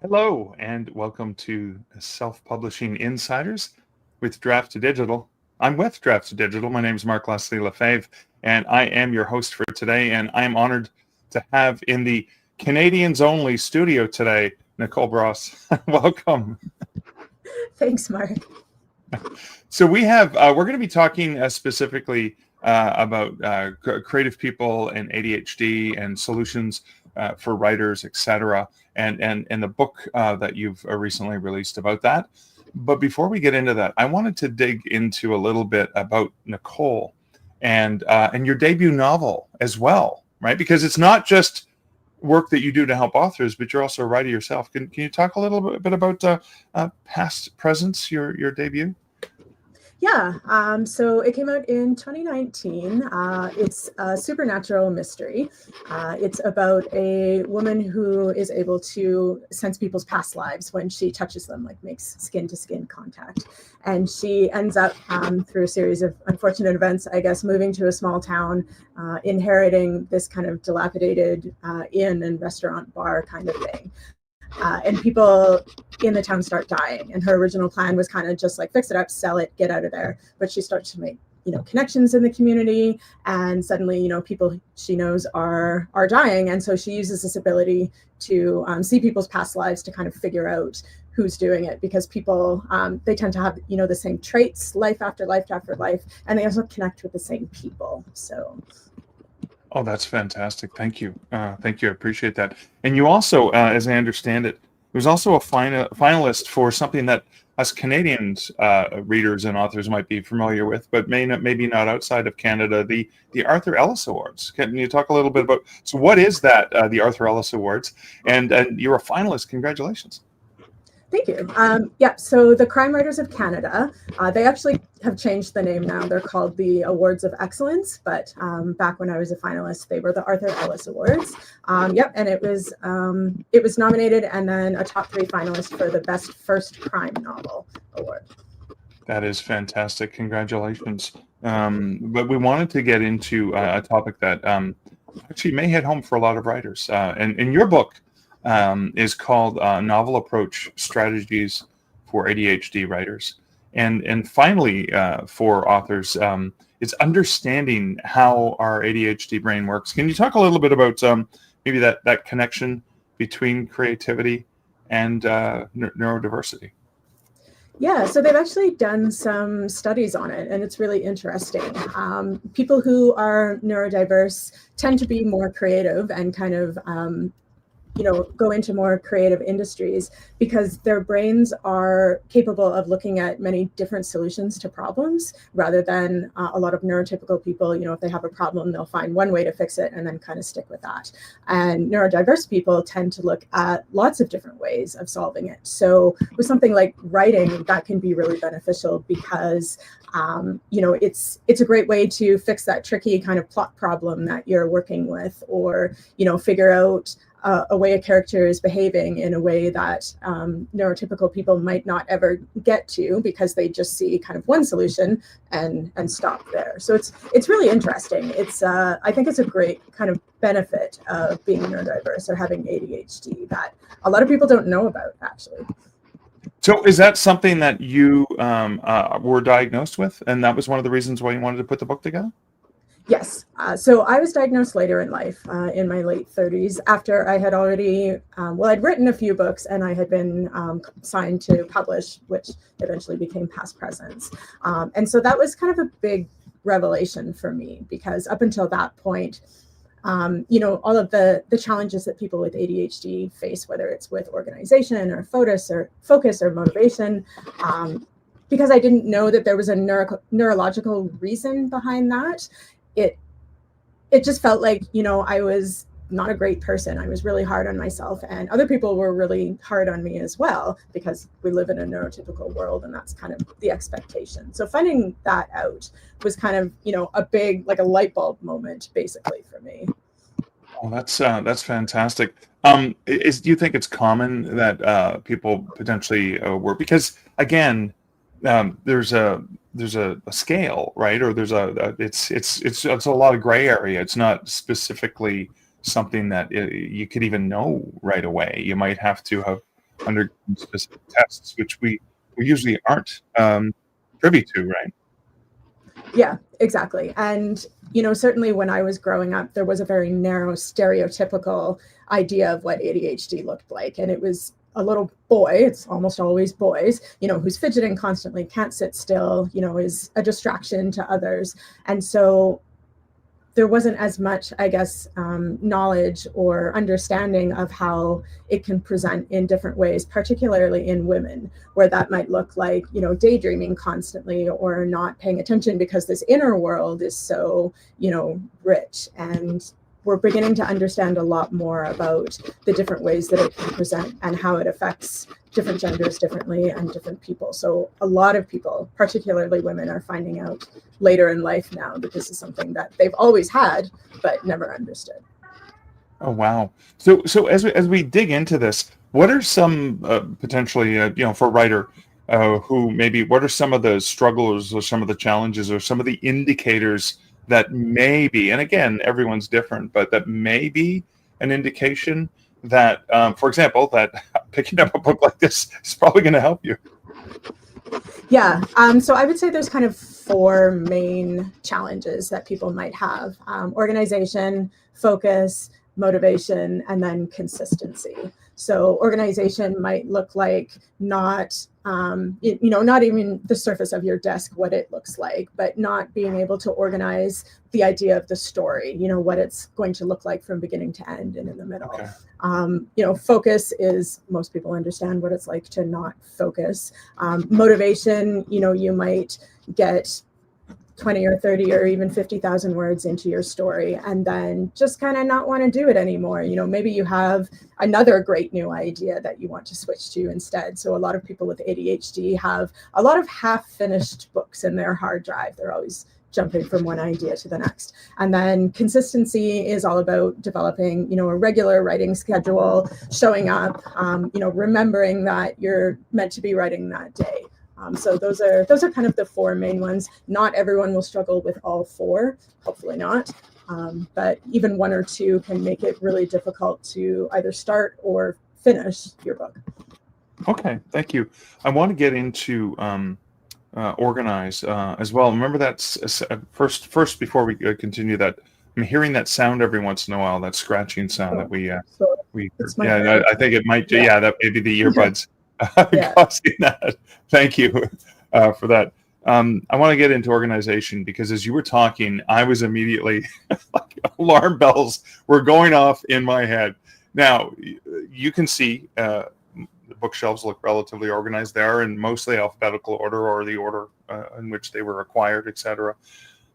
Hello, and welcome to Self-Publishing Insiders with Draft to Digital. I'm with Draft to Digital. My name is Mark Leslie Lefebvre, and I am your host for today. And I'm honored to have in the Canadians only studio today, Nicole Bross. Welcome. Thanks, Mark. So we're going to be talking specifically about creative people and ADHD and solutions for writers, etc., and the book that you've recently released about that. But before we get into that, I wanted to dig into a little bit about Nicole and your debut novel as well, right? Because it's not just work that you do to help authors, but you're also a writer yourself. Can you talk a little bit about Past Presence, your debut? Yeah, so it came out in 2019. It's a supernatural mystery. It's about a woman who is able to sense people's past lives when she touches them, like makes skin-to-skin contact. And she ends up, through a series of unfortunate events, I guess, moving to a small town, inheriting this kind of dilapidated inn and restaurant bar kind of thing. And people in the town start dying. And her original plan was kind of just like fix it up, sell it, get out of there. But she starts to make, connections in the community, and suddenly, people she knows are dying. And so she uses this ability to see people's past lives to kind of figure out who's doing it, because people, they tend to have, the same traits, life after life after life, and they also connect with the same people. So. Oh, that's fantastic. Thank you. Thank you. I appreciate that. And you also, as I understand it, was also a finalist for something that us Canadians readers and authors might be familiar with, but maybe not outside of Canada, the Arthur Ellis Awards. Can you talk a little bit about, so what is that, the Arthur Ellis Awards? And you're a finalist. Congratulations. Thank you. Yeah, so the Crime Writers of Canada, they actually have changed the name now. They're called the Awards of Excellence, but back when I was a finalist, they were the Arthur Ellis Awards. Yep, and it was nominated and then a top 3 finalist for the Best First Crime Novel Award. That is fantastic. Congratulations. But we wanted to get into a topic that actually may hit home for a lot of writers. And in your book, is called Novel Approach Strategies for ADHD Writers. And finally, for authors, it's understanding how our ADHD brain works. Can you talk a little bit about maybe that connection between creativity and neurodiversity? Yeah, so they've actually done some studies on it, and it's really interesting. People who are neurodiverse tend to be more creative and kind of go into more creative industries because their brains are capable of looking at many different solutions to problems, rather than a lot of neurotypical people, if they have a problem, they'll find one way to fix it and then kind of stick with that. And neurodiverse people tend to look at lots of different ways of solving it. So with something like writing, that can be really beneficial because it's a great way to fix that tricky kind of plot problem that you're working with, or, figure out a way a character is behaving in a way that neurotypical people might not ever get to, because they just see kind of one solution and stop there. So it's really interesting. I think it's a great kind of benefit of being neurodiverse or having ADHD that a lot of people don't know about, actually. So is that something that you were diagnosed with, and that was one of the reasons why you wanted to put the book together? Yes. So I was diagnosed later in life, in my late 30s, after I had already, I'd written a few books and I had been signed to publish, which eventually became Past Presence. And so that was kind of a big revelation for me, because up until that point, all of the challenges that people with ADHD face, whether it's with organization or focus or motivation, because I didn't know that there was a neurological reason behind that, it just felt like, I was not a great person. I was really hard on myself, and other people were really hard on me as well, because we live in a neurotypical world and that's kind of the expectation. So finding that out was kind of, a big, like a light bulb moment basically for me. Oh, that's fantastic. Do you think it's common that people potentially were, because again, there's a scale, right? Or it's a lot of gray area. It's not specifically something that you could even know right away. You might have to have under specific tests, which we usually aren't privy to, right? Yeah, exactly. And, certainly when I was growing up, there was a very narrow stereotypical idea of what ADHD looked like. And it was a little boy, it's almost always boys, who's fidgeting constantly, can't sit still, is a distraction to others. And so there wasn't as much, I guess, knowledge or understanding of how it can present in different ways, particularly in women, where that might look like, daydreaming constantly or not paying attention because this inner world is so, rich. And we're beginning to understand a lot more about the different ways that it can present and how it affects different genders differently and different people. So a lot of people, particularly women, are finding out later in life now that this is something that they've always had, but never understood. Oh, wow. So as we dig into this, what are some potentially, for a writer who maybe, what are some of the struggles or some of the challenges or some of the indicators that may be, and again, everyone's different, but that may be an indication that, for example, that picking up a book like this is probably going to help you? Yeah. So I would say there's kind of 4 main challenges that people might have: organization, focus, motivation, and then consistency. So organization might look like not even the surface of your desk, what it looks like, but not being able to organize the idea of the story, what it's going to look like from beginning to end and in the middle. Okay. Focus is, most people understand what it's like to not focus. Motivation, you might get 20 or 30 or even 50,000 words into your story and then just kind of not want to do it anymore. Maybe you have another great new idea that you want to switch to instead. So a lot of people with ADHD have a lot of half-finished books in their hard drive. They're always jumping from one idea to the next. And then consistency is all about developing, a regular writing schedule, showing up, remembering that you're meant to be writing that day. So those are kind of the 4 main ones. Not everyone will struggle with all 4, hopefully not. But even 1 or 2 can make it really difficult to either start or finish your book. Okay, thank you. I want to get into organize as well. Remember that first before we continue, that I'm hearing that sound every once in a while, that scratching sound that we heard. I think it might. Yeah, that may be the earbuds. Causing that. Thank you for that. I want to get into organization because as you were talking, I was immediately like alarm bells were going off in my head. Now you can see the bookshelves look relatively organized. They are in mostly alphabetical order or the order in which they were acquired, etc.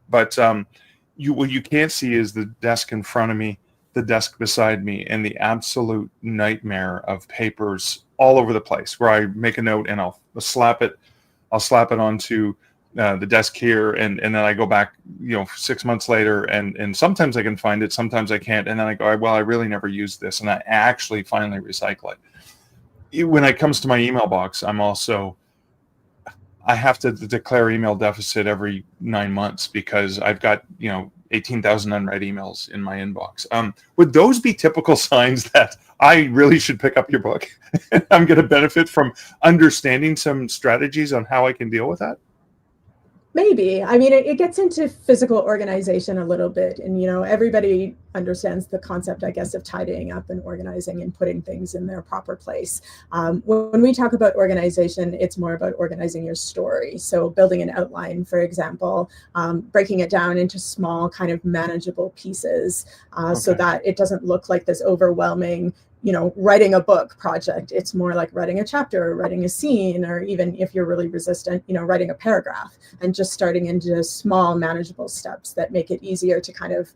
But what you can't see is the desk in front of me, the desk beside me, and the absolute nightmare of papers all over the place where I make a note and I'll slap it onto the desk here, and then I go back 6 months later and sometimes I can find it, sometimes I can't, and then I go, well, I really never used this, and I actually finally recycle it. When it comes to my email box, I have to declare email deficit every 9 months because I've got 18,000 unread emails in my inbox. Would those be typical signs that I really should pick up your book? I'm going to benefit from understanding some strategies on how I can deal with that? Maybe. I mean, it gets into physical organization a little bit. And, everybody understands the concept, I guess, of tidying up and organizing and putting things in their proper place. When we talk about organization, it's more about organizing your story. So building an outline, for example, breaking it down into small kind of manageable pieces so that it doesn't look like this overwhelming writing a book project. It's more like writing a chapter or writing a scene, or even if you're really resistant, writing a paragraph, and just starting into small manageable steps that make it easier to kind of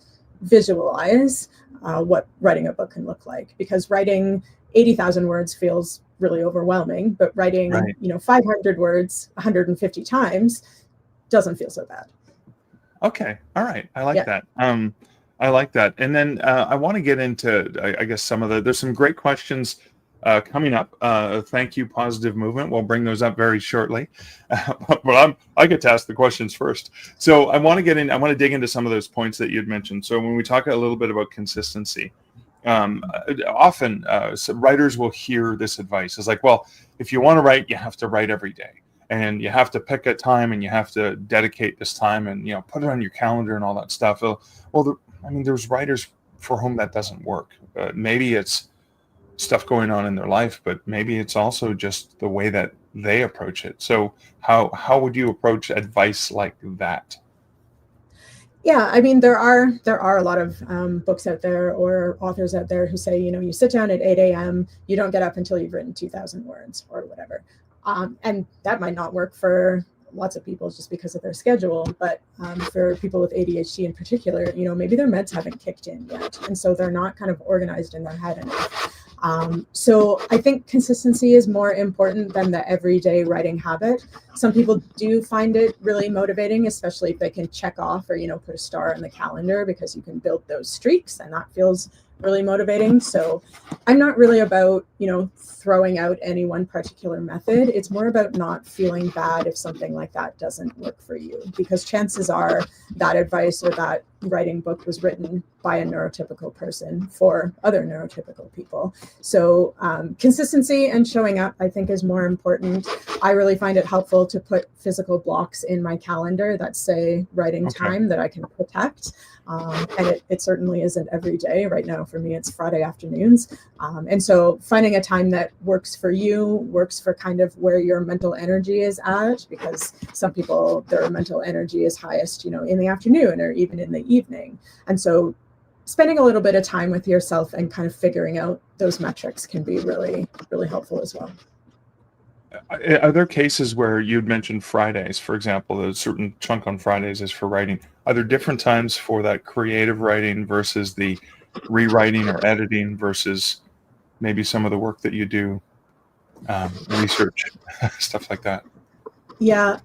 visualize what writing a book can look like. Because writing 80,000 words feels really overwhelming, but writing, 500 words 150 times doesn't feel so bad. Okay. All right. I like that. I like that. And then I want to get into, I guess, there's some great questions coming up. Thank you, Positive Movement. We'll bring those up very shortly. But I get to ask the questions first. So I want to dig into some of those points that you'd mentioned. So when we talk a little bit about consistency, often so writers will hear this advice. It's like, well, if you want to write, you have to write every day, and you have to pick a time, and you have to dedicate this time, and put it on your calendar and all that stuff. Well, there's writers for whom that doesn't work. Maybe it's stuff going on in their life, but maybe it's also just the way that they approach it. So how would you approach advice like that? Yeah, there are a lot of books out there or authors out there who say, you sit down at 8 a.m., you don't get up until you've written 2,000 words or whatever. And that might not work for lots of people just because of their schedule, but for people with ADHD in particular, maybe their meds haven't kicked in yet. And so they're not kind of organized in their head enough. So I think consistency is more important than the everyday writing habit. Some people do find it really motivating, especially if they can check off or, put a star on the calendar, because you can build those streaks and that feels really motivating. So I'm not really about, throwing out any one particular method. It's more about not feeling bad if something like that doesn't work for you, because chances are that advice or that writing book was written by a neurotypical person for other neurotypical people. So consistency and showing up, I think, is more important. I really find it helpful to put physical blocks in my calendar that say writing time that I can protect. And it certainly isn't every day. Right now, for me, it's Friday afternoons. And so finding a time that works for you, works for kind of where your mental energy is at, because some people, their mental energy is highest, in the afternoon or even in the evening. And so spending a little bit of time with yourself and kind of figuring out those metrics can be really, really helpful as well. Are there cases where you'd mentioned Fridays, for example, a certain chunk on Fridays is for writing? Are there different times for that creative writing versus the rewriting or editing versus maybe some of the work that you do, research, stuff like that? Yeah,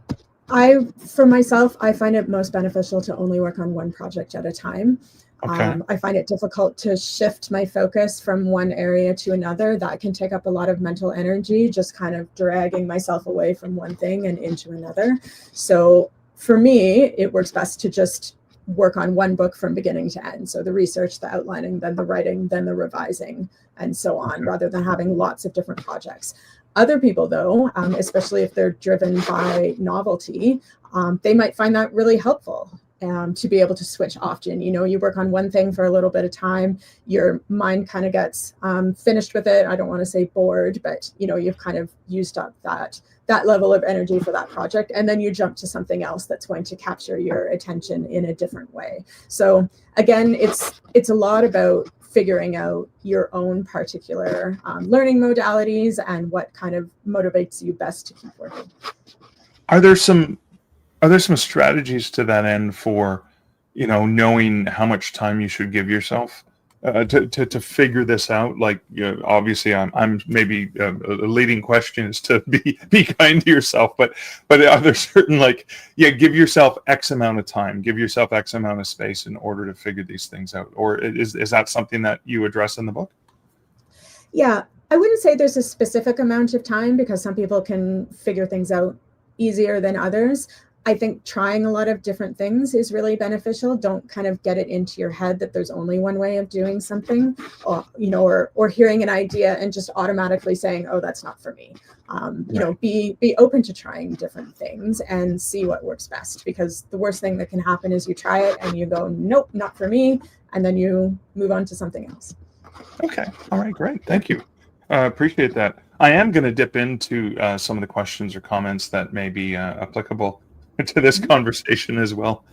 for myself, I find it most beneficial to only work on one project at a time. Okay. I find it difficult to shift my focus from one area to another. That can take up a lot of mental energy, just kind of dragging myself away from one thing and into another. So for me, it works best to just work on one book from beginning to end. So the research, the outlining, then the writing, then the revising, and so on, rather than having lots of different projects. Other people, though, especially if they're driven by novelty, they might find that really helpful. To be able to switch often. You work on one thing for a little bit of time, your mind kind of gets finished with it. I don't want to say bored, but you've kind of used up that level of energy for that project, and then you jump to something else that's going to capture your attention in a different way. So again, it's a lot about figuring out your own particular learning modalities and what kind of motivates you best to keep working. Are there some strategies to that end for, knowing how much time you should give yourself to figure this out? Like, obviously, I'm maybe a leading question is to be kind to yourself, but are there certain give yourself X amount of time, give yourself X amount of space in order to figure these things out, or is that something that you address in the book? Yeah, I wouldn't say there's a specific amount of time, because some people can figure things out easier than others. I think trying a lot of different things is really beneficial. Don't kind of get it into your head that there's only one way of doing something, or hearing an idea and just automatically saying, oh, that's not for me. Be open to trying different things and see what works best, because the worst thing that can happen is you try it and you go, nope, not for me. And then you move on to something else. Okay. All right. Great. Thank you. Appreciate that. I am going to dip into some of the questions or comments that may be applicable to this conversation as well.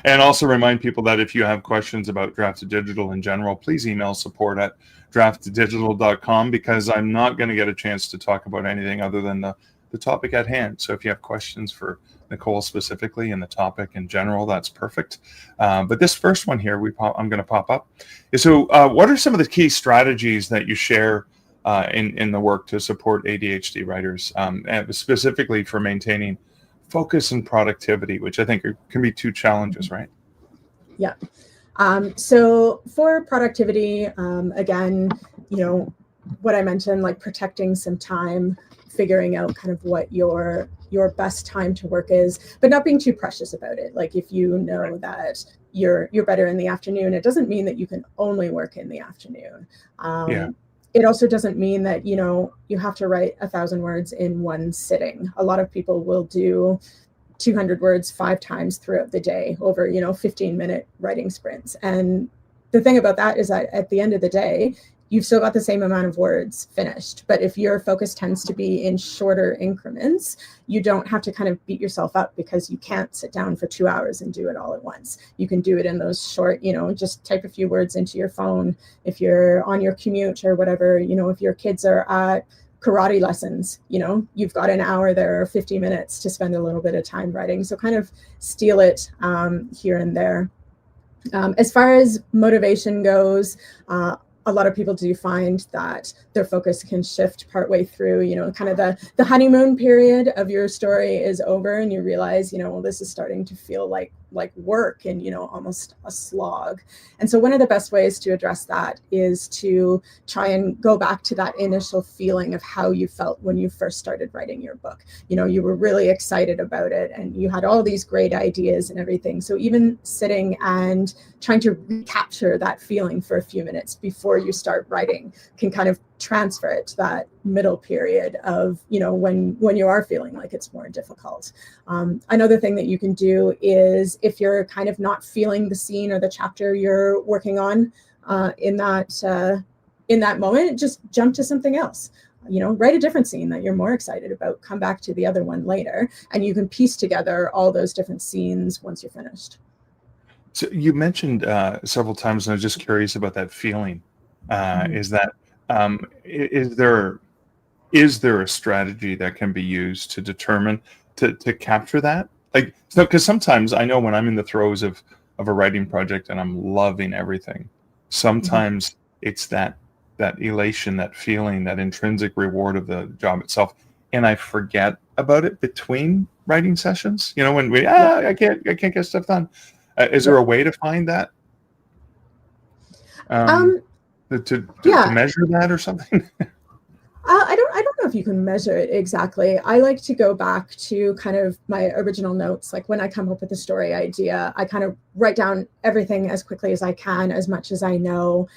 And also remind people that if you have questions about Drafted Digital in general, please email support@drafteddigital.com, because I'm not going to get a chance to talk about anything other than the topic at hand. So if you have questions for Nicole specifically and the topic in general, that's perfect. But this first one here, I'm going to pop up. So what are some of the key strategies that you share in the work to support ADHD writers, and specifically for maintaining focus and productivity, which I think can be two challenges, right? Yeah. So for productivity, again, what I mentioned, like protecting some time, figuring out kind of what your best time to work is, but not being too precious about it. Like if you know that you're better in the afternoon, it doesn't mean that you can only work in the afternoon. Yeah. It also doesn't mean that, you have to write 1,000 words in one sitting. A lot of people will do 200 words 5 times throughout the day over, 15-minute writing sprints. And the thing about that is that at the end of the day, you've still got the same amount of words finished. But if your focus tends to be in shorter increments, you don't have to kind of beat yourself up because you can't sit down for 2 hours and do it all at once. You can do it in those short, just type a few words into your phone. If you're on your commute or whatever, if your kids are at karate lessons, you've got an hour there or 50 minutes to spend a little bit of time writing. So kind of steal it here and there. As far as motivation goes, a lot of people do find that their focus can shift partway through, kind of the honeymoon period of your story is over and you realize, well, this is starting to feel like work and, almost a slog. And so one of the best ways to address that is to try and go back to that initial feeling of how you felt when you first started writing your book. You were really excited about it and you had all these great ideas and everything. So even sitting and trying to recapture that feeling for a few minutes before you start writing can kind of transfer it to that middle period of, when you are feeling like it's more difficult. Another thing that you can do is if you're kind of not feeling the scene or the chapter you're working on in that moment, just jump to something else. Write a different scene that you're more excited about, come back to the other one later, and you can piece together all those different scenes once you're finished. So you mentioned several times, and I was just curious about that feeling. Is there a strategy that can be used to determine to capture that? Like, so because sometimes I know when I'm in the throes of a writing project and I'm loving everything, sometimes it's that elation, that feeling, that intrinsic reward of the job itself, and I forget about it between writing sessions. When I can't get stuff done. Is there a way to find that? To measure that or something? I don't know if you can measure it exactly. I like to go back to kind of my original notes. Like when I come up with a story idea, I kind of write down everything as quickly as I can, as much as I know,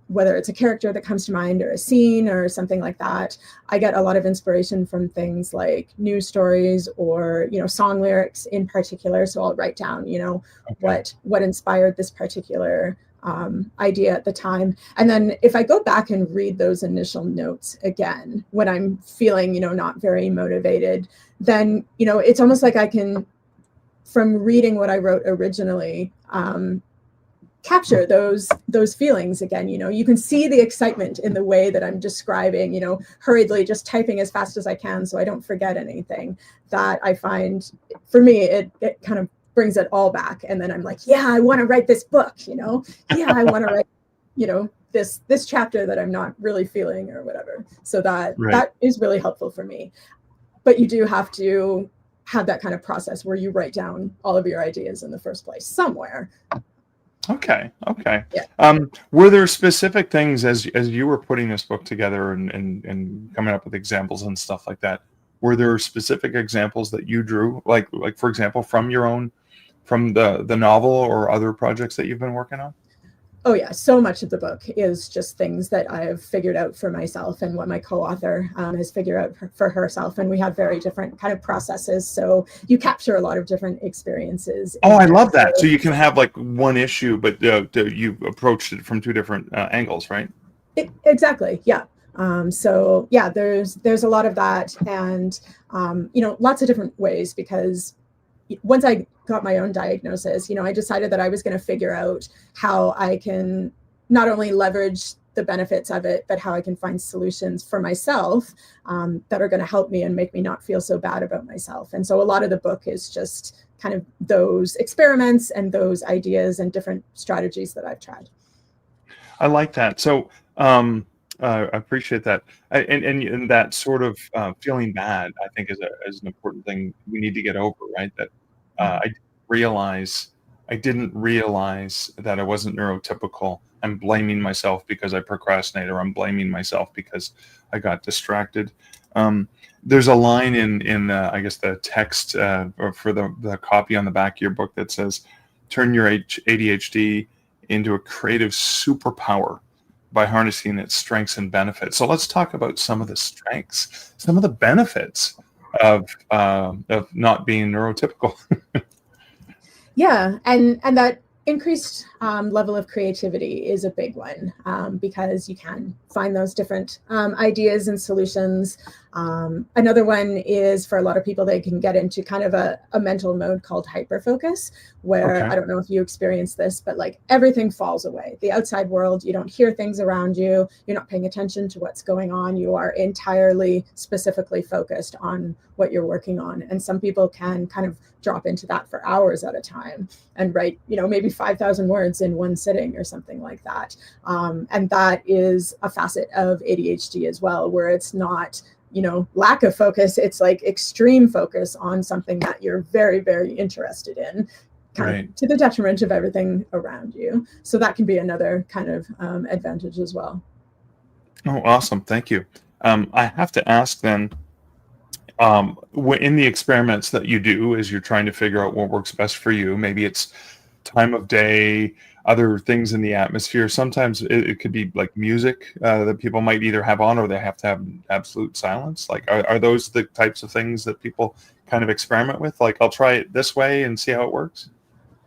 whether it's a character that comes to mind or a scene or something like that. I get a lot of inspiration from things like news stories or, song lyrics in particular. So I'll write down, what inspired this particular idea at the time. And then if I go back and read those initial notes again, when I'm feeling, not very motivated, then, it's almost like I can, from reading what I wrote originally, capture those feelings again. You can see the excitement in the way that I'm describing, hurriedly just typing as fast as I can so I don't forget anything. That I find, for me, it kind of brings it all back. And then I'm like, yeah, I want to write this book, yeah, I want to write, this chapter that I'm not really feeling or whatever. So that is really helpful for me. But you do have to have that kind of process where you write down all of your ideas in the first place somewhere. Okay. Yeah. Were there specific things as you were putting this book together and coming up with examples and stuff like that? Were there specific examples that you drew, like for example, from the novel or other projects that you've been working on? Oh yeah, so much of the book is just things that I've figured out for myself and what my co-author has figured out for herself. And we have very different kind of processes. So you capture a lot of different experiences. Oh, I love that. So you can have like one issue, but you approached it from two different angles, right? Exactly. Yeah. So yeah, there's a lot of that, and lots of different ways, because once I got my own diagnosis, I decided that I was going to figure out how I can not only leverage the benefits of it, but how I can find solutions for myself that are going to help me and make me not feel so bad about myself. And so a lot of the book is just kind of those experiments and those ideas and different strategies that I've tried. I like that. So I appreciate that. And that sort of feeling bad, I think, is an important thing we need to get over, right? That I didn't realize that I wasn't neurotypical I'm blaming myself because I procrastinate, or I'm blaming myself because I got distracted. There's a line in I guess the text or for the copy on the back of your book that says, turn your ADHD into a creative superpower by harnessing its strengths and benefits. So let's talk about some of the strengths, some of the benefits of not being neurotypical. Yeah, and that increased level of creativity is a big one, because you can find those different ideas and solutions. Another one is, for a lot of people, they can get into kind of a mental mode called hyperfocus, where, Okay. I don't know if you experience this, but like everything falls away. The outside world, you don't hear things around you. You're not paying attention to what's going on. You are entirely specifically focused on what you're working on. And some people can kind of drop into that for hours at a time and write, maybe 5,000 words in one sitting or something like that. And that is a facet of ADHD as well, where it's not, lack of focus. It's like extreme focus on something that you're very, very interested in, kind of to the detriment of everything around you. So that can be another kind of advantage as well. Oh, awesome. Thank you. I have to ask then, in the experiments that you do, as you're trying to figure out what works best for you, maybe it's time of day, other things in the atmosphere. Sometimes it could be like music that people might either have on, or they have to have absolute silence. Like, are those the types of things that people kind of experiment with? Like, I'll try it this way and see how it works.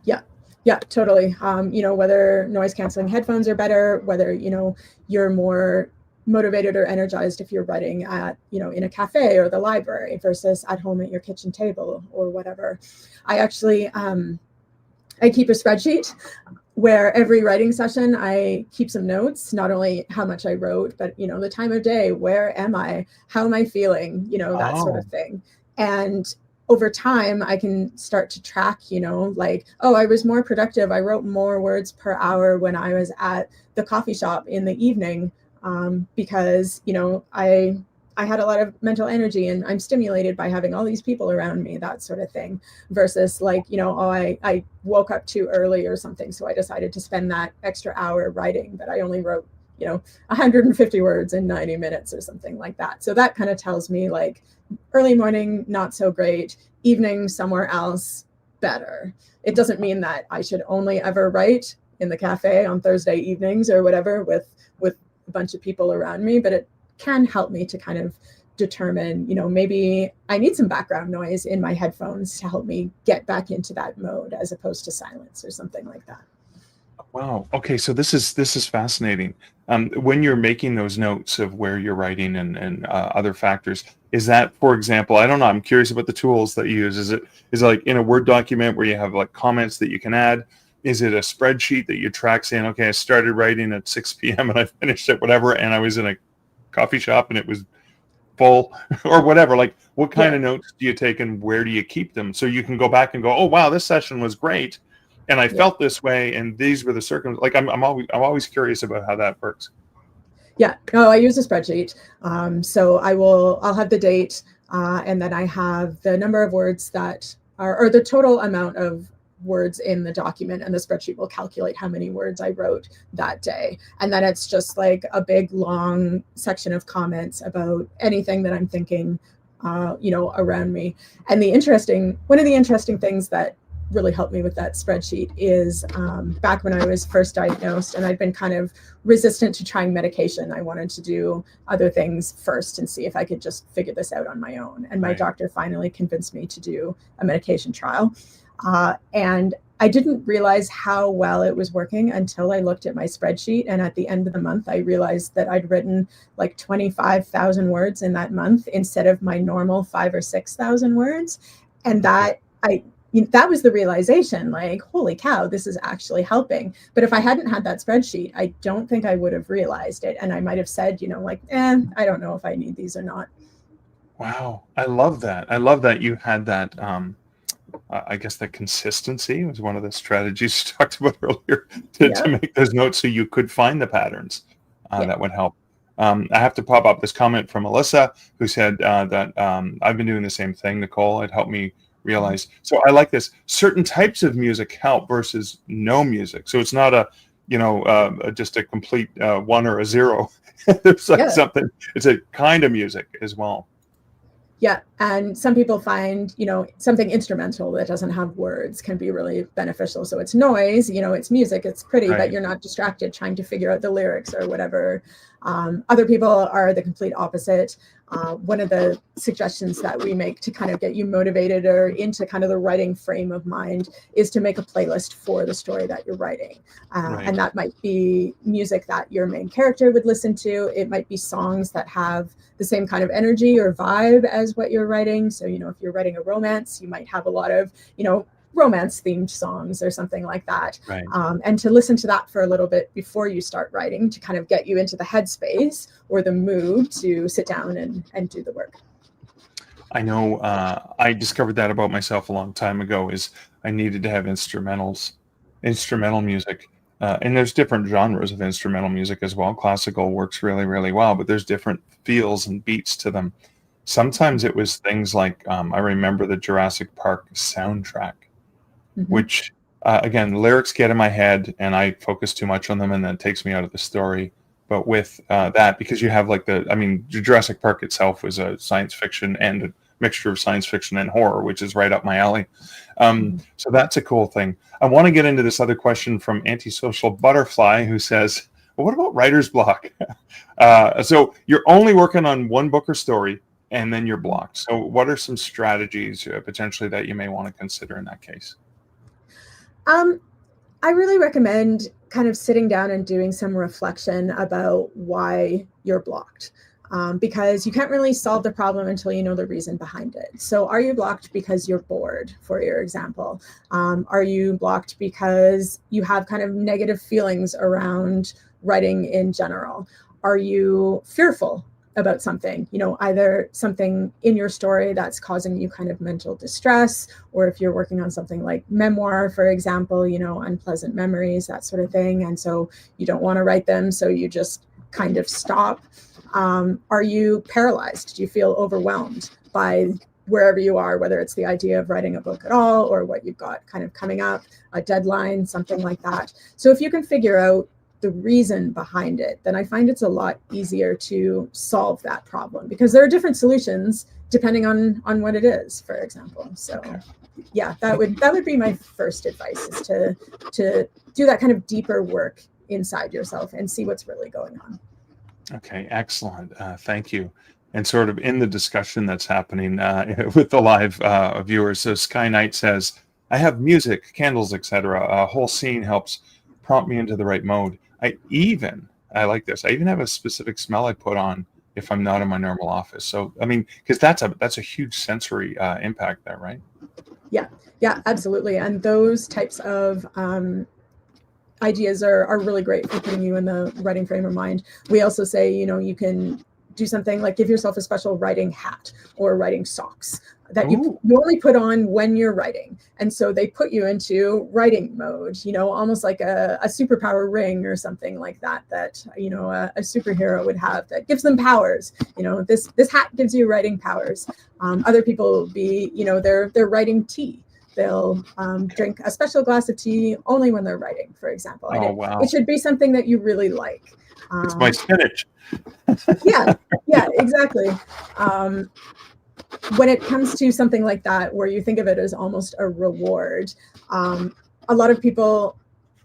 Yeah, totally. Whether noise canceling headphones are better, whether, you're more motivated or energized if you're writing at, in a cafe or the library versus at home at your kitchen table or whatever. I actually, I keep a spreadsheet where every writing session I keep some notes, not only how much I wrote, but, the time of day, where am I, how am I feeling, that sort of thing. And over time, I can start to track, like, oh, I was more productive. I wrote more words per hour when I was at the coffee shop in the evening, because, I had a lot of mental energy and I'm stimulated by having all these people around me, that sort of thing, versus like, oh, I woke up too early or something, so I decided to spend that extra hour writing, but I only wrote, 150 words in 90 minutes or something like that. So that kind of tells me, like, early morning, not so great, evening somewhere else, better. It doesn't mean that I should only ever write in the cafe on Thursday evenings or whatever with a bunch of people around me, but it can help me to kind of determine, maybe I need some background noise in my headphones to help me get back into that mode, as opposed to silence or something like that. Wow. Okay. So this is fascinating. When you're making those notes of where you're writing and other factors, is that, for example, I don't know, I'm curious about the tools that you use. Is it like in a Word document where you have like comments that you can add? Is it a spreadsheet that you track saying, okay, I started writing at 6 p.m. and I finished at whatever, and I was in a coffee shop and it was full or whatever? Like, what kind of notes do you take and where do you keep them so you can go back and go, oh, wow, this session was great. And I felt this way, and these were the circumstances. Like, I'm always curious about how that works. Yeah, no, I use a spreadsheet. So I'll have the date, and then I have the number of words that are, or the total amount of words in the document, and the spreadsheet will calculate how many words I wrote that day. And then it's just like a big long section of comments about anything that I'm thinking, around me. And one of the interesting things that really helped me with that spreadsheet is back when I was first diagnosed and I'd been kind of resistant to trying medication. I wanted to do other things first and see if I could just figure this out on my own. And my doctor finally convinced me to do a medication trial. And I didn't realize how well it was working until I looked at my spreadsheet. And at the end of the month, I realized that I'd written like 25,000 words in that month instead of my normal 5,000 or 6,000 words. And that was the realization, like, holy cow, this is actually helping. But if I hadn't had that spreadsheet, I don't think I would have realized it. And I might have said, I don't know if I need these or not. Wow. I love that. I love that you had that. I guess that consistency was one of the strategies you talked about earlier to make those notes so you could find the patterns that would help. I have to pop up this comment from Alyssa, who said that I've been doing the same thing, Nicole. It helped me realize. So I like this. Certain types of music help versus no music. So it's not just a complete 1 or a 0. There's like something, it's a kind of music as well. Yeah, and some people find, something instrumental that doesn't have words can be really beneficial. So it's noise, it's music, it's pretty, but you're not distracted trying to figure out the lyrics or whatever. Other people are the complete opposite. One of the suggestions that we make to kind of get you motivated or into kind of the writing frame of mind is to make a playlist for the story that you're writing. And that might be music that your main character would listen to. It might be songs that have the same kind of energy or vibe as what you're writing. So, if you're writing a romance, you might have a lot of, romance themed songs or something like that. And to listen to that for a little bit before you start writing to kind of get you into the headspace or the mood to sit down and do the work. I know I discovered that about myself a long time ago, is I needed to have instrumental music. And there's different genres of instrumental music as well. Classical works really, really well, but there's different feels and beats to them. Sometimes it was things like, I remember the Jurassic Park soundtrack, which, again, lyrics get in my head and I focus too much on them and then it takes me out of the story. But with that, because you have Jurassic Park itself was a science fiction and a mixture of science fiction and horror, which is right up my alley. So that's a cool thing. I want to get into this other question from Antisocial Butterfly, who says, well, what about writer's block? So you're only working on one book or story and then you're blocked. So what are some strategies potentially that you may want to consider in that case? I really recommend kind of sitting down and doing some reflection about why you're blocked. Because you can't really solve the problem until you know the reason behind it. So are you blocked because you're bored, for your example? Are you blocked because you have kind of negative feelings around writing in general? Are you fearful about something, either something in your story that's causing you kind of mental distress, or if you're working on something like memoir, for example, unpleasant memories, that sort of thing. And so you don't want to write them, so you just kind of stop. Are you paralyzed? Do you feel overwhelmed by wherever you are, whether it's the idea of writing a book at all or what you've got kind of coming up, a deadline, something like that? So if you can figure out the reason behind it, then I find it's a lot easier to solve that problem, because there are different solutions depending on what it is, for example. So yeah, that would be my first advice, is to do that kind of deeper work inside yourself and see what's really going on. Okay, excellent. Thank you. And sort of in the discussion that's happening with the live viewers, so Sky Knight says, I have music, candles, etc. A whole scene helps prompt me into the right mode. I like this. I even have a specific smell I put on if I'm not in my normal office. So, because that's a huge sensory impact there, right? Yeah, absolutely. And those types of ideas are really great for putting you in the writing frame of mind. We also say, you can do something like give yourself a special writing hat or writing socks that you only put on when you're writing. And so they put you into writing mode, almost like a superpower ring or something like that, a superhero would have that gives them powers. This hat gives you writing powers. Other people will be, they're writing tea. They'll drink a special glass of tea only when they're writing, for example. And it should be something that you really like. It's my spinach. yeah, exactly. When it comes to something like that, where you think of it as almost a reward, a lot of people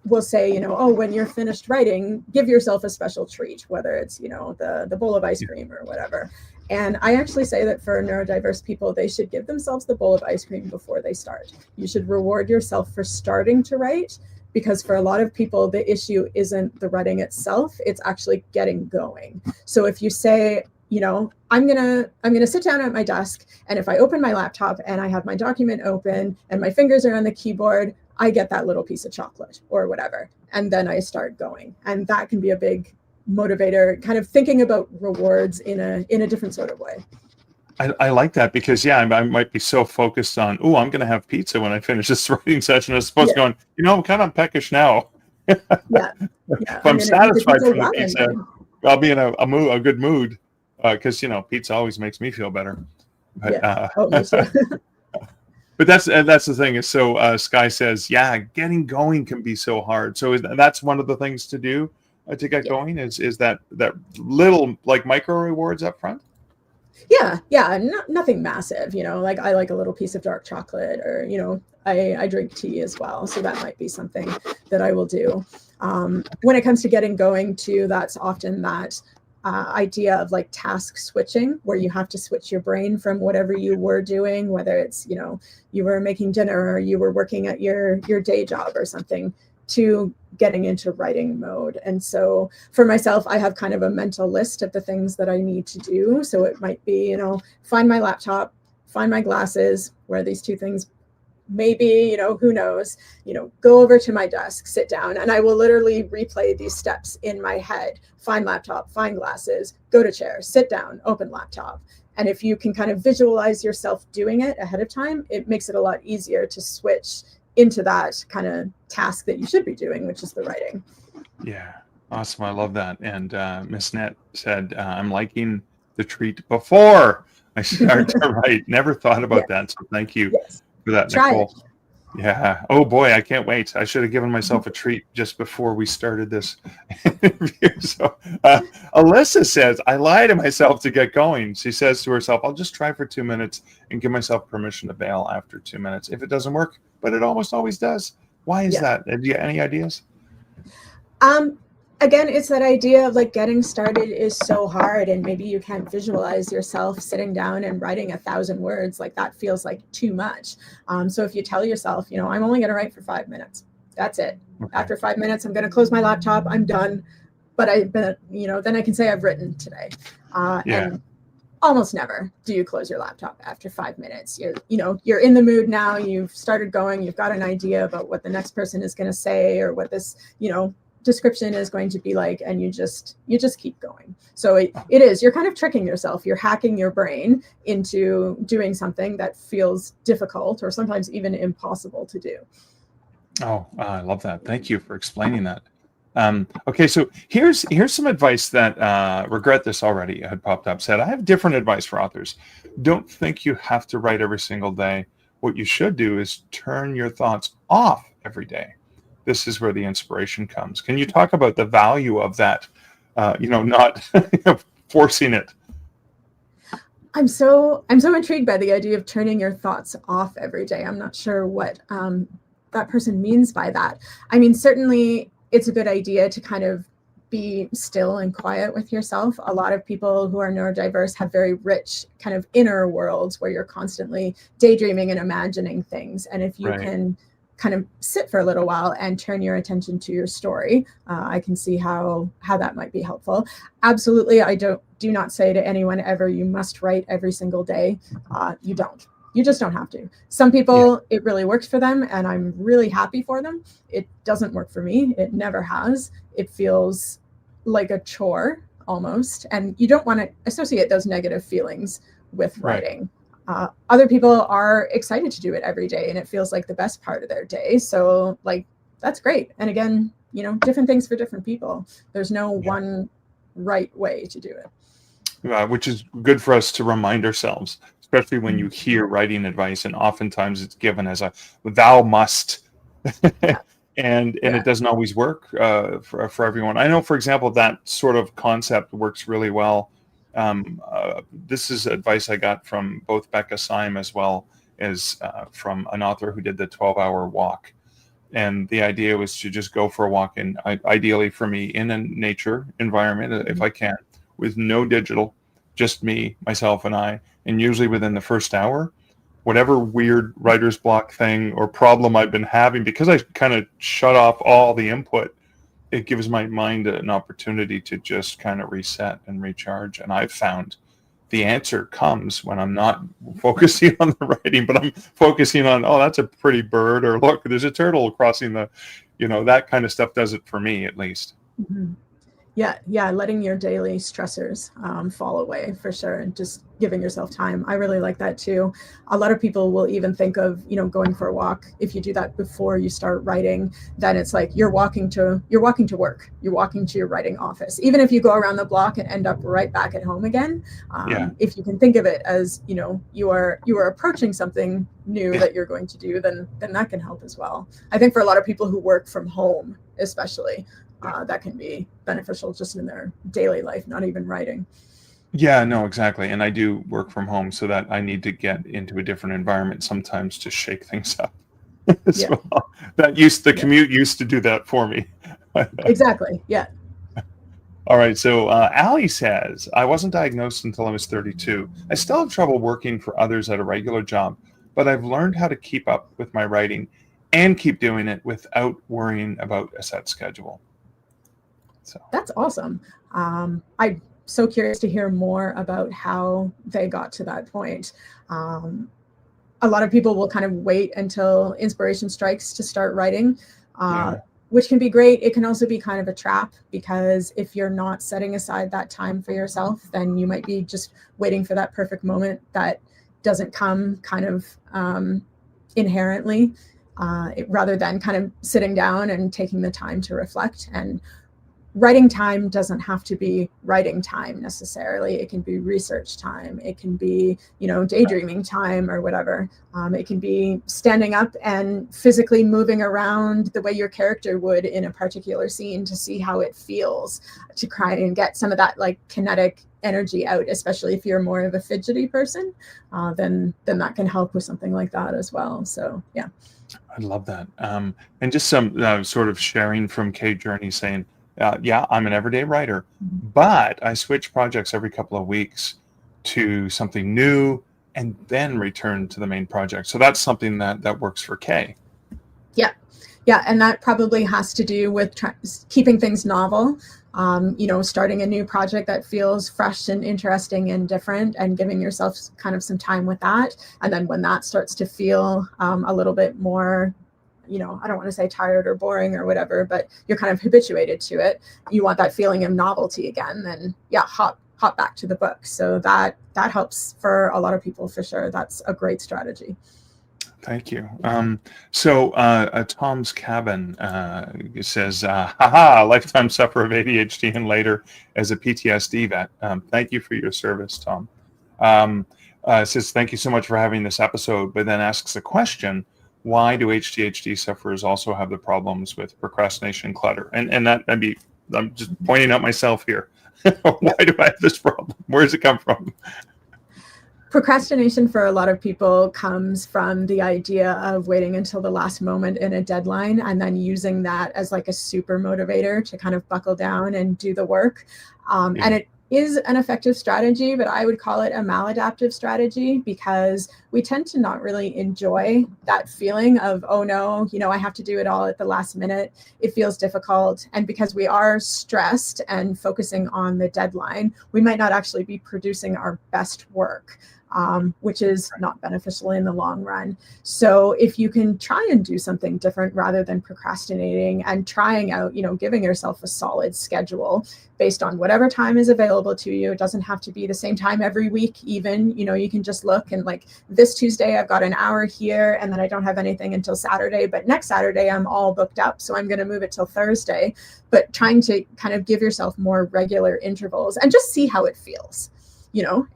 will say, when you're finished writing, give yourself a special treat, whether it's, the bowl of ice cream or whatever. And I actually say that for neurodiverse people, they should give themselves the bowl of ice cream before they start. You should reward yourself for starting to write, because for a lot of people, the issue isn't the writing itself, it's actually getting going. So if you say, I'm gonna sit down at my desk, and if I open my laptop and I have my document open and my fingers are on the keyboard, I get that little piece of chocolate or whatever, and then I start going. And that can be a big motivator, kind of thinking about rewards in a different sort of way. I like that, because I might be so focused on, I'm going to have pizza when I finish this writing session, as opposed to going, I'm kind of peckish now. If I'm satisfied from the pizza, I'll be in a good mood, because pizza always makes me feel better. But But that's the thing is, so Sky says, yeah, getting going can be so hard. So that's one of the things to do to get going is that little like micro rewards up front. Yeah, nothing massive, like I like a little piece of dark chocolate, or I drink tea as well, so that might be something that I will do. When it comes to getting going too, that's often that idea of like task switching, where you have to switch your brain from whatever you were doing, whether it's you were making dinner or you were working at your day job or something, to getting into writing mode. And so for myself, I have kind of a mental list of the things that I need to do. So it might be, find my laptop, find my glasses, where these two things maybe, who knows, go over to my desk, sit down, and I will literally replay these steps in my head. Find laptop, find glasses, go to chair, sit down, open laptop. And if you can kind of visualize yourself doing it ahead of time, it makes it a lot easier to switch into that kind of task that you should be doing, which is the writing. Yeah, awesome. I love that. And Miss Net said, I'm liking the treat before I start to write. Never thought about that. So thank you for that, Try Nicole. it. Yeah. Oh boy, I can't wait. I should have given myself a treat just before we started this interview. So Alyssa says, I lie to myself to get going. She says to herself, I'll just try for 2 minutes and give myself permission to bail after 2 minutes if it doesn't work, but it almost always does. Why is that? Do you have any ideas? Again, it's that idea of like getting started is so hard, and maybe you can't visualize yourself sitting down and writing 1,000 words. Like that feels like too much. So if you tell yourself, I'm only going to write for 5 minutes, that's it. Okay. After 5 minutes, I'm going to close my laptop. I'm done. But then I can say I've written today. And almost never do you close your laptop after 5 minutes. You're in the mood now. You've started going. You've got an idea about what the next person is going to say, or what this, description is going to be like, and you just keep going. So it is, you're kind of tricking yourself. You're hacking your brain into doing something that feels difficult or sometimes even impossible to do. Oh, I love that. Thank you for explaining that. Okay, so here's some advice that regret this already had popped up. Said, I have different advice for authors. Don't think you have to write every single day. What you should do is turn your thoughts off every day. This is where the inspiration comes. Can you talk about the value of that? Not forcing it. I'm so intrigued by the idea of turning your thoughts off every day. I'm not sure what that person means by that. I mean, certainly it's a good idea to kind of be still and quiet with yourself. A lot of people who are neurodiverse have very rich kind of inner worlds where you're constantly daydreaming and imagining things. And if you can kind of sit for a little while and turn your attention to your story, I can see how that might be helpful. Absolutely, I do not say to anyone ever, you must write every single day. You don't. You just don't have to. Some people, it really works for them, and I'm really happy for them. It doesn't work for me. It never has. It feels like a chore almost, and you don't want to associate those negative feelings with writing. Other people are excited to do it every day, and it feels like the best part of their day. So like, that's great. And again, different things for different people. There's no one right way to do it. Which is good for us to remind ourselves, especially when you hear writing advice, and oftentimes it's given as a thou must. And it doesn't always work for everyone. I know, for example, that sort of concept works really well. This is advice I got from both Becca Syme as well as from an author who did the 12-hour walk. And the idea was to just go for a walk, and ideally for me in a nature environment, if I can, with no digital, just me, myself, and I. And usually within the first hour, whatever weird writer's block thing or problem I've been having, because I kind of shut off all the input, it gives my mind an opportunity to just kind of reset and recharge. And I've found the answer comes when I'm not focusing on the writing, but I'm focusing on, oh, that's a pretty bird, or look, there's a turtle crossing the, that kind of stuff does it for me, at least. Mm-hmm. Yeah, letting your daily stressors fall away for sure, and just giving yourself time. I really like that too. A lot of people will even think of, going for a walk. If you do that before you start writing, then it's like you're walking to work, you're walking to your writing office. Even if you go around the block and end up right back at home again, Yeah. if you can think of it as, you are approaching something new that you're going to do, then that can help as well. I think for a lot of people who work from home, especially, that can be beneficial just in their daily life, not even writing. Yeah, no, exactly. And I do work from home, so that I need to get into a different environment sometimes to shake things up as Yeah, well. The yeah, commute used to do that for me. exactly. Yeah. All right. So Allie says, I wasn't diagnosed until I was 32. I still have trouble working for others at a regular job, but I've learned how to keep up with my writing and keep doing it without worrying about a set schedule. So That's awesome. I'm so curious to hear more about how they got to that point. A lot of people will kind of wait until inspiration strikes to start writing, yeah, which can be great. It can also be kind of a trap, because if you're not setting aside that time for yourself, then you might be just waiting for that perfect moment that doesn't come kind of inherently, rather than kind of sitting down and taking the time to reflect. And writing time doesn't have to be writing time necessarily. It can be research time. It can be, daydreaming time or whatever. It can be standing up and physically moving around the way your character would in a particular scene to see how it feels, to try and get some of that like kinetic energy out, especially if you're more of a fidgety person, then that can help with something like that as well. So, yeah. I love that. And just some sort of sharing from Kay Journey saying, yeah, I'm an everyday writer, but I switch projects every couple of weeks to something new and then return to the main project. So that's something that works for Kay. Yeah, and that probably has to do with keeping things novel. Starting a new project that feels fresh and interesting and different, and giving yourself kind of some time with that. And then when that starts to feel a little bit more, I don't want to say tired or boring or whatever, but you're kind of habituated to it. You want that feeling of novelty again, then yeah, hop back to the book. So that helps for a lot of people for sure. That's a great strategy. Thank you. So Tom's Cabin says, haha, lifetime sufferer of ADHD and later as a PTSD vet. Thank you for your service, Tom. Says, thank you so much for having this episode, but then asks a question, why do ADHD sufferers also have the problems with procrastination and clutter? And that, I'm just pointing out myself here. Why do I have this problem? Where does it come from? Procrastination for a lot of people comes from the idea of waiting until the last moment in a deadline and then using that as like a super motivator to kind of buckle down and do the work. And it is an effective strategy, but I would call it a maladaptive strategy, because we tend to not really enjoy that feeling of, oh no, I have to do it all at the last minute. It feels difficult. And because we are stressed and focusing on the deadline, we might not actually be producing our best work. Which is not beneficial in the long run. So if you can try and do something different rather than procrastinating, and trying out, giving yourself a solid schedule based on whatever time is available to you. It doesn't have to be the same time every week even. You can just look and like, this Tuesday I've got an hour here and then I don't have anything until Saturday, but next Saturday I'm all booked up, so I'm going to move it till Thursday. But trying to kind of give yourself more regular intervals and just see how it feels.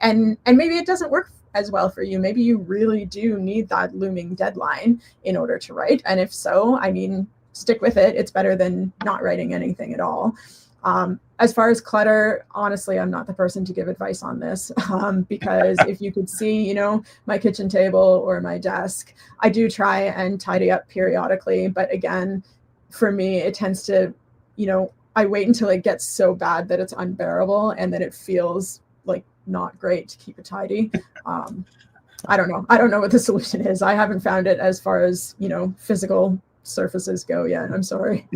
And maybe it doesn't work as well for you. Maybe you really do need that looming deadline in order to write. And if so, stick with it. It's better than not writing anything at all. As far as clutter, honestly, I'm not the person to give advice on this, because if you could see, my kitchen table or my desk, I do try and tidy up periodically. But again, for me, it tends to, I wait until it gets so bad that it's unbearable, and then it feels like not great to keep it tidy. I don't know what the solution is. I haven't found it as far as, physical surfaces go yet. I'm sorry.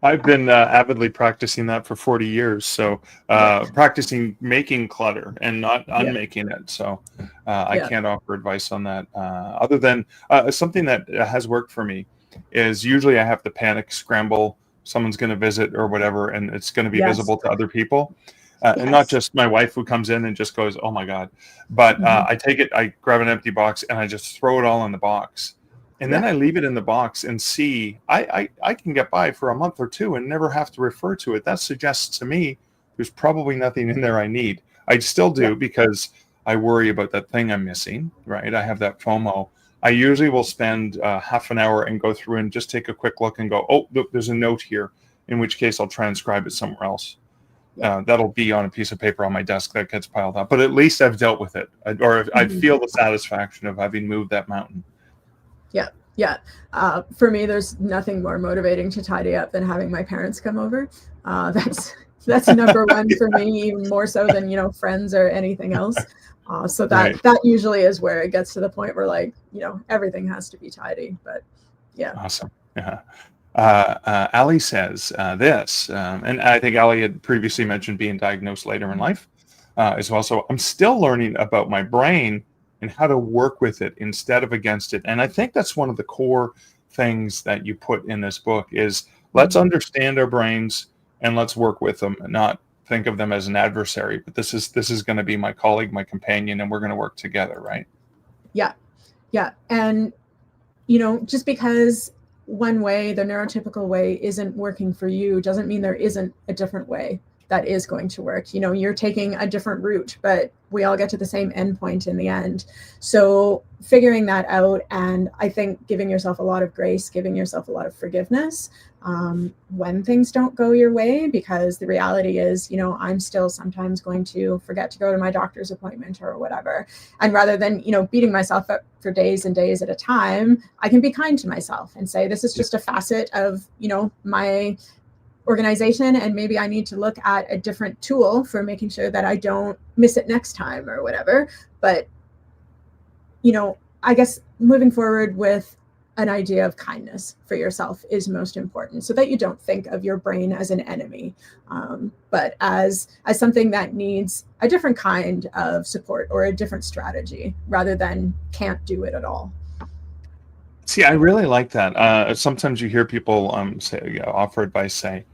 I've been avidly practicing that for 40 years. So practicing making clutter and not unmaking it. So I can't offer advice on that other than something that has worked for me is usually I have to panic scramble someone's going to visit or whatever, and it's going to be Yes. visible to other people. And Yes. not just my wife who comes in and just goes, oh my God. But I take it, I grab an empty box and I just throw it all in the box. And then I leave it in the box and see, I can get by for a month or two and never have to refer to it. That suggests to me there's probably nothing in there I need. I still do because I worry about that thing I'm missing, right? I have that FOMO. I usually will spend half an hour and go through and just take a quick look and go, oh, look, there's a note here, in which case I'll transcribe it somewhere else. That'll be on a piece of paper on my desk that gets piled up. But at least I've dealt with it, or I feel the satisfaction of having moved that mountain. Yeah. For me, there's nothing more motivating to tidy up than having my parents come over. That's number one for me, even more so than, friends or anything else. So that usually is where it gets to the point where, like, everything has to be tidy. But yeah. Awesome. Yeah. Ali says this, and I think Ali had previously mentioned being diagnosed later in life as well. So I'm still learning about my brain and how to work with it instead of against it. And I think that's one of the core things that you put in this book is let's understand our brains and let's work with them and not think of them as an adversary. But this is going to be my colleague, my companion, and we're going to work together, right? Yeah. And, just because one way, the neurotypical way, isn't working for you doesn't mean there isn't a different way that is going to work. You're taking a different route, but we all get to the same endpoint in the end. So figuring that out, and I think giving yourself a lot of grace, giving yourself a lot of forgiveness when things don't go your way, because the reality is, I'm still sometimes going to forget to go to my doctor's appointment or whatever. And rather than, beating myself up for days and days at a time, I can be kind to myself and say, this is just a facet of, my organization, and maybe I need to look at a different tool for making sure that I don't miss it next time or whatever. But, I guess moving forward with an idea of kindness for yourself is most important, so that you don't think of your brain as an enemy, but as something that needs a different kind of support or a different strategy rather than can't do it at all. See, I really like that. Sometimes you hear people offer advice, say,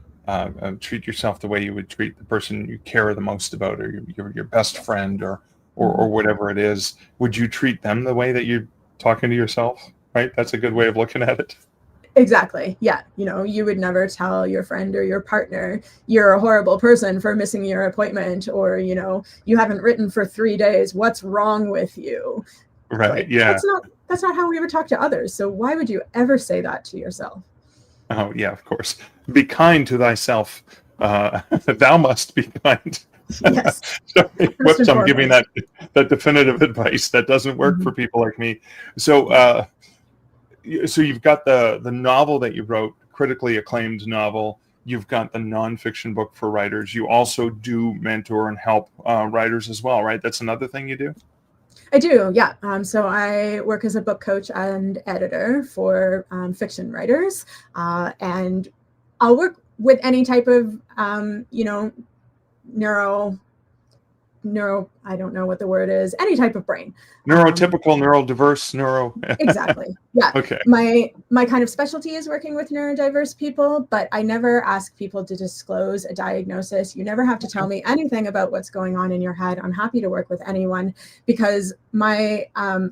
treat yourself the way you would treat the person you care the most about, or your best friend, or whatever it is. Would you treat them the way that you're talking to yourself? Right? That's a good way of looking at it. Exactly. Yeah. You would never tell your friend or your partner you're a horrible person for missing your appointment, or, you haven't written for 3 days. What's wrong with you? Right. Yeah. That's not how we would talk to others. So why would you ever say that to yourself? Oh, yeah, of course. Be kind to thyself. Thou must be kind. Yes. Sorry, whoops, I'm giving that definitive advice that doesn't work for people like me. So you've got the novel that you wrote, critically acclaimed novel. You've got the nonfiction book for writers. You also do mentor and help writers as well, right? That's another thing you do? I do, yeah. So I work as a book coach and editor for fiction writers, and I'll work with any type of, neuro, I don't know what the word is, any type of brain. Neurotypical, neurodiverse, Exactly. Yeah. Okay. My kind of specialty is working with neurodiverse people, but I never ask people to disclose a diagnosis. You never have to tell me anything about what's going on in your head. I'm happy to work with anyone, because my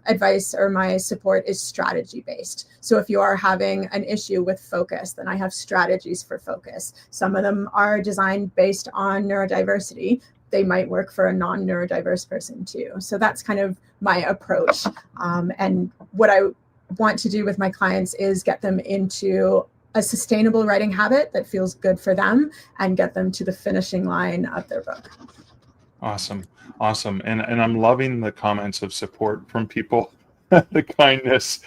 advice or my support is strategy based. So if you are having an issue with focus, then I have strategies for focus. Some of them are designed based on neurodiversity. They might work for a non-neurodiverse person too. So that's kind of my approach. And what I want to do with my clients is get them into a sustainable writing habit that feels good for them and get them to the finishing line of their book. Awesome. And I'm loving the comments of support from people, the kindness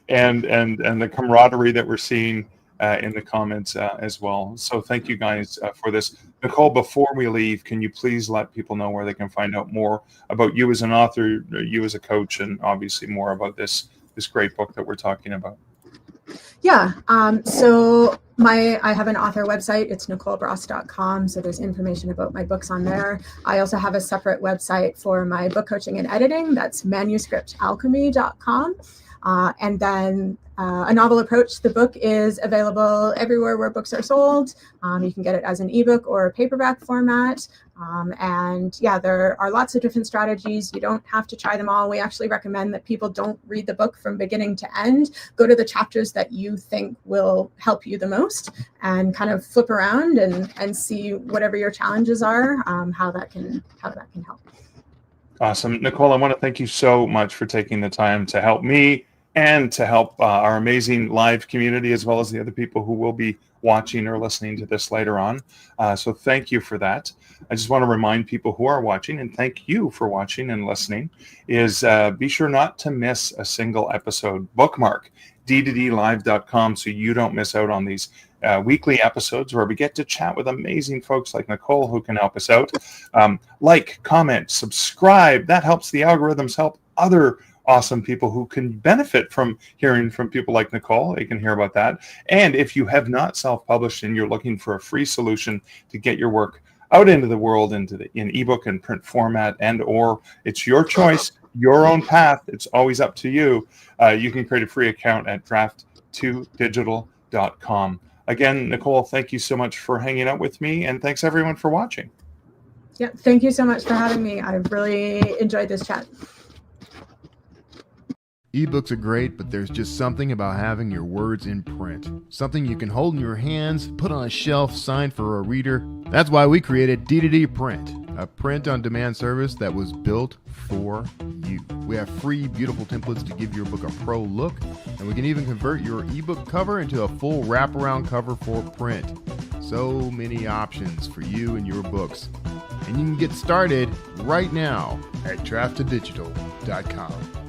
and the camaraderie that we're seeing in the comments as well. So thank you guys for this. Nicole, before we leave, can you please let people know where they can find out more about you as an author, you as a coach, and obviously more about this great book that we're talking about? Yeah. So I have an author website. It's NicoleBross.com. So there's information about my books on there. I also have a separate website for my book coaching and editing. That's manuscriptalchemy.com. And then A Novel Approach. The book is available everywhere where books are sold. You can get it as an ebook or a paperback format. And yeah, there are lots of different strategies. You don't have to try them all. We actually recommend that people don't read the book from beginning to end. Go to the chapters that you think will help you the most and kind of flip around and see whatever your challenges are, how that can help. Awesome. Nicole, I want to thank you so much for taking the time to help me and to help our amazing live community, as well as the other people who will be watching or listening to this later on. So thank you for that. I just want to remind people who are watching, and thank you for watching and listening, is be sure not to miss a single episode. Bookmark d2dlive.com so you don't miss out on these weekly episodes where we get to chat with amazing folks like Nicole who can help us out. Like, comment, subscribe. That helps the algorithms help other awesome people who can benefit from hearing from people like Nicole. They can hear about that. And if you have not self-published and you're looking for a free solution to get your work out into the world, in ebook and print format, and or it's your choice, your own path, it's always up to you. You can create a free account at draft2digital.com. Again, Nicole, thank you so much for hanging out with me, and thanks everyone for watching. Yeah, thank you so much for having me. I've really enjoyed this chat. Ebooks are great, but there's just something about having your words in print. Something you can hold in your hands, put on a shelf, sign for a reader. That's why we created D2D Print, a print-on-demand service that was built for you. We have free, beautiful templates to give your book a pro look, and we can even convert your ebook cover into a full wraparound cover for print. So many options for you and your books. And you can get started right now at draft2digital.com.